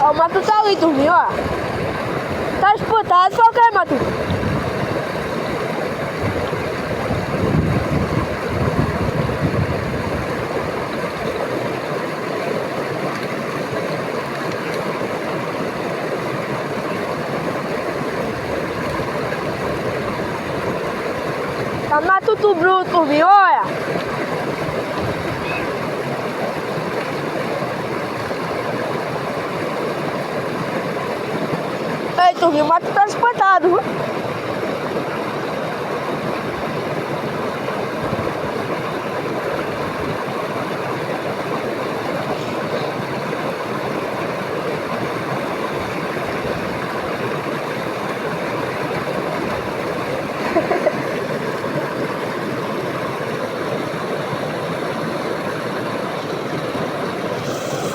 Ó, o mato tá ali, turminha, ó. Tá espantado, só que é, mato. Tá mato tudo bruto, turminha, olha. Ei, turminha, o mato tá espantado, viu?